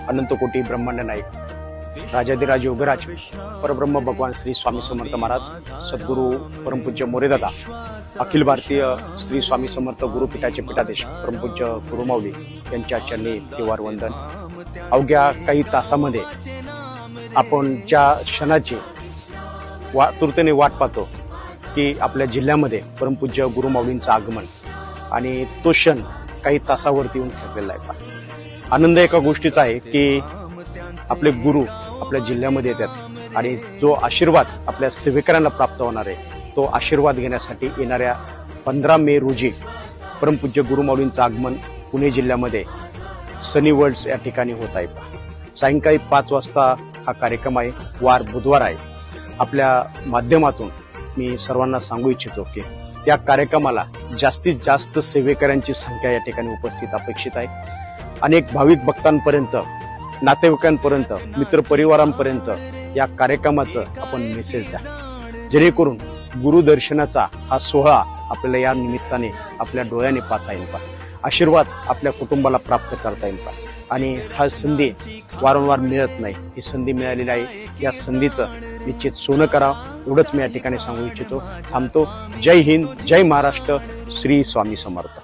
अनंतकोटी ब्रह्मांड नायक राजाधिराज योगराज परब्रह्म भगवान श्री स्वामी समर्थ महाराज, सद्गुरू परमपूज्य मोरेदादा, अखिल भारतीय श्री स्वामी समर्थ गुरुपीठाचे पीठाधीश परमपूज्य गुरुमाऊली यांच्या चरणी त्रिवार वंदन। अवघ्या काही तासामध्ये आपण ज्या क्षणाची तुर्तेने वाट पाहतो की आपल्या जिल्ह्यामध्ये परमपूज्य गुरुमाऊलींचं आगमन, आणि तो क्षण काही तासावरती येऊन ठेवलेला आहे। आनंद एका गोष्टीचा आहे की आपले गुरु आपल्या जिल्ह्यामध्ये येतात आणि जो आशीर्वाद आपल्या सेवेकरांना प्राप्त होणार आहे तो आशीर्वाद घेण्यासाठी येणाऱ्या 15 मे रोजी परमपूज्य गुरुमाऊलींचं आगमन पुणे जिल्ह्यामध्ये सनी वर्ल्ड्स या ठिकाणी होत आहे। सायंकाळी 5 वाजता हा कार्यक्रम आहे, वार बुधवार आहे। आपल्या माध्यमातून मी सर्वांना सांगू इच्छितो की त्या कार्यक्रमाला जास्तीत जास्त सेवेकरांची संख्या या ठिकाणी उपस्थित अपेक्षित आहे। अनेक भाविक भक्तांपर्यंत, नातेवाईकांपर्यंत, मित्रपरिवारांपर्यंत या कार्यक्रमाचं आपण मेसेज द्या, जेणेकरून गुरुदर्शनाचा हा सोहळा आपल्याला या निमित्ताने आपल्या डोळ्याने पाहता येईल, आशीर्वाद आपल्या कुटुंबाला प्राप्त करता येईल। आणि हा संधी वारंवार मिळत नाही, ही संधी मिळालेली आहे। या संधीचं निश्चित सोनं करा, एवढंच मी या ठिकाणी सांगू इच्छितो। थांबतो। जय हिंद, जय महाराष्ट्र, श्री स्वामी समर्थ।